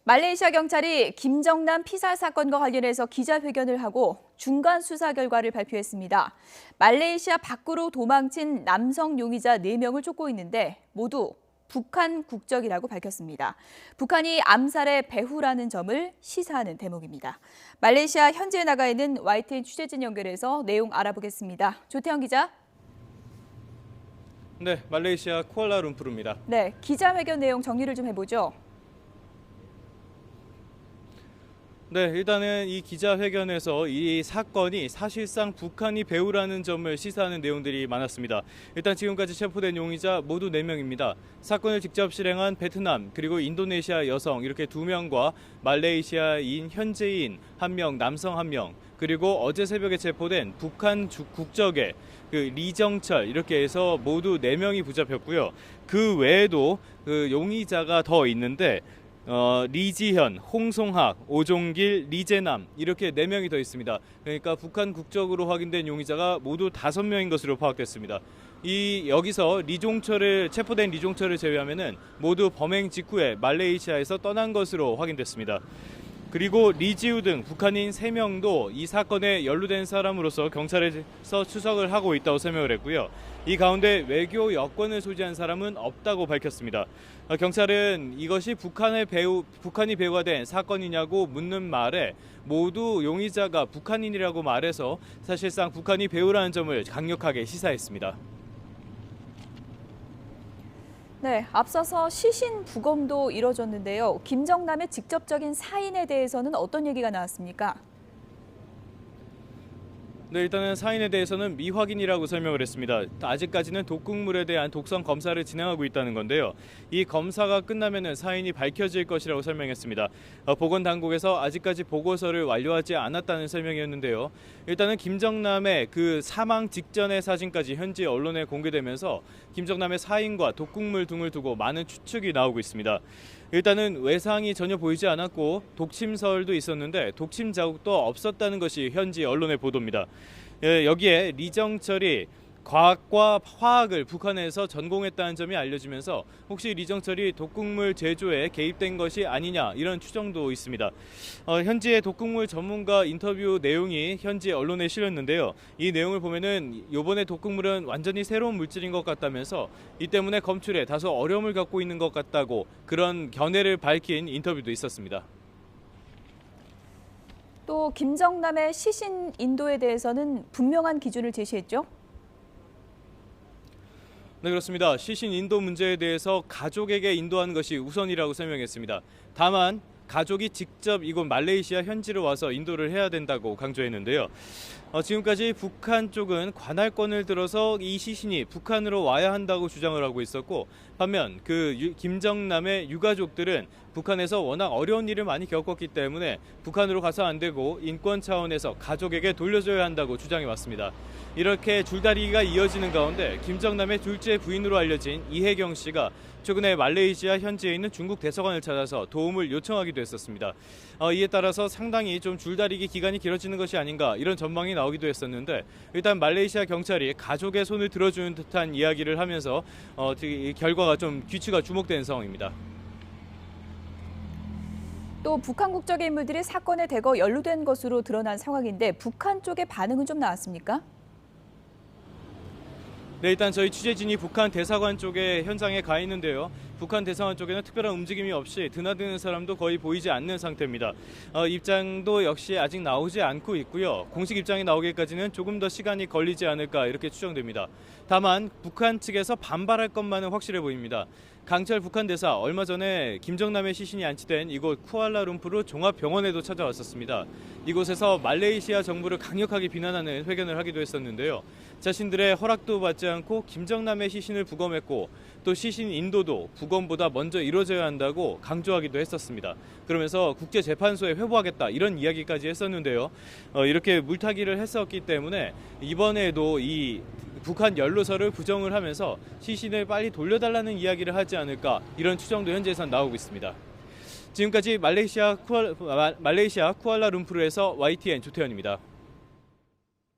말레이시아 경찰이 김정남 피살 사건과 관련해서 기자회견을 하고 중간 수사 결과를 발표했습니다. 말레이시아 밖으로 도망친 남성 용의자 4명을 쫓고 있는데 모두 북한 국적이라고 밝혔습니다. 북한이 암살의 배후라는 점을 시사하는 대목입니다. 말레이시아 현지에 나가 있는 YTN 취재진 연결해서 내용 알아보겠습니다. 조태영 기자. 네, 말레이시아 쿠알라룸푸르입니다. 네, 기자회견 내용 정리를 좀 해보죠. 네, 일단은 이 기자회견에서 이 사건이 사실상 북한이 배후라는 점을 시사하는 내용들이 많았습니다. 일단 지금까지 체포된 용의자 모두 4명입니다. 사건을 직접 실행한 베트남 그리고 인도네시아 여성 이렇게 2명과 말레이시아인 현지인 1명, 남성 1명 그리고 어제 새벽에 체포된 북한 국적의 리정철 이렇게 해서 모두 4명이 붙잡혔고요. 그 외에도 용의자가 더 있는데 리지현, 홍송학, 오종길, 리재남 이렇게 4명이 더 있습니다. 그러니까 북한 국적으로 확인된 용의자가 모두 5명인 것으로 파악됐습니다. 여기서 체포된 리종철을 제외하면은 모두 범행 직후에 말레이시아에서 떠난 것으로 확인됐습니다. 그리고 리지우 등 북한인 3명도 이 사건에 연루된 사람으로서 경찰에서 추석을 하고 있다고 설명을 했고요. 이 가운데 외교 여권을 소지한 사람은 없다고 밝혔습니다. 경찰은 이것이 북한이 배후가 된 사건이냐고 묻는 말에 모두 용의자가 북한인이라고 말해서 사실상 북한이 배후라는 점을 강력하게 시사했습니다. 네, 앞서서 시신 부검도 이뤄졌는데요. 김정남의 직접적인 사인에 대해서는 어떤 얘기가 나왔습니까? 네, 일단은 사인에 대해서는 미확인이라고 설명을 했습니다. 아직까지는 독극물에 대한 독성 검사를 진행하고 있다는 건데요. 이 검사가 끝나면은 사인이 밝혀질 것이라고 설명했습니다. 보건당국에서 아직까지 보고서를 완료하지 않았다는 설명이었는데요. 일단은 김정남의 그 사망 직전의 사진까지 현지 언론에 공개되면서 김정남의 사인과 독극물 등을 두고 많은 추측이 나오고 있습니다. 일단은 외상이 전혀 보이지 않았고 독침설도 있었는데 독침 자국도 없었다는 것이 현지 언론의 보도입니다. 여기에 리정철이 과학과 화학을 북한에서 전공했다는 점이 알려지면서 혹시 리정철이 독극물 제조에 개입된 것이 아니냐 이런 추정도 있습니다. 현지의 독극물 전문가 인터뷰 내용이 현지 언론에 실렸는데요. 이 내용을 보면은 이번에 독극물은 완전히 새로운 물질인 것 같다면서 이 때문에 검출에 다소 어려움을 갖고 있는 것 같다고 그런 견해를 밝힌 인터뷰도 있었습니다. 또 김정남의 시신 인도에 대해서는 분명한 기준을 제시했죠? 네, 그렇습니다. 시신 인도 문제에 대해서 가족에게 인도하는 것이 우선이라고 설명했습니다. 다만 가족이 직접 이곳 말레이시아 현지로 와서 인도를 해야 된다고 강조했는데요. 지금까지 북한 쪽은 관할권을 들어서 이 시신이 북한으로 와야 한다고 주장을 하고 있었고 반면 김정남의 유가족들은 북한에서 워낙 어려운 일을 많이 겪었기 때문에 북한으로 가서 안 되고 인권 차원에서 가족에게 돌려줘야 한다고 주장해 왔습니다. 이렇게 줄다리기가 이어지는 가운데 김정남의 둘째 부인으로 알려진 이혜경 씨가 최근에 말레이시아 현지에 있는 중국 대사관을 찾아서 도움을 요청하기도 했었습니다. 이에 따라서 상당히 좀 줄다리기 기간이 길어지는 것이 아닌가 이런 전망이 나오기도 했었는데 일단 말레이시아 경찰이 가족의 손을 들어주는 듯한 이야기를 하면서 이 결과가 좀 귀추가 주목되는 상황입니다. 또 북한 국적의 인물들이 사건에 대거 연루된 것으로 드러난 상황인데 북한 쪽의 반응은 좀 나왔습니까? 네, 일단 저희 취재진이 북한 대사관 쪽에 현장에 가 있는데요. 북한 대사관 쪽에는 특별한 움직임이 없이 드나드는 사람도 거의 보이지 않는 상태입니다. 입장도 역시 아직 나오지 않고 있고요. 공식 입장이 나오기까지는 조금 더 시간이 걸리지 않을까 이렇게 추정됩니다. 다만 북한 측에서 반발할 것만은 확실해 보입니다. 강철 북한 대사 얼마 전에 김정남의 시신이 안치된 이곳 쿠알라룸푸르 종합병원에도 찾아왔었습니다. 이곳에서 말레이시아 정부를 강력하게 비난하는 회견을 하기도 했었는데요. 자신들의 허락도 받지 않고 김정남의 시신을 부검했고 또 시신 인도도 부검보다 먼저 이루어져야 한다고 강조하기도 했었습니다. 그러면서 국제재판소에 회부하겠다 이런 이야기까지 했었는데요. 이렇게 물타기를 했었기 때문에 이번에도 이 북한 연루설을 부정을 하면서 시신을 빨리 돌려달라는 이야기를 하지 않을까 이런 추정도 현지에선 나오고 있습니다. 지금까지 말레이시아 쿠알라룸푸르에서 YTN 조태현입니다.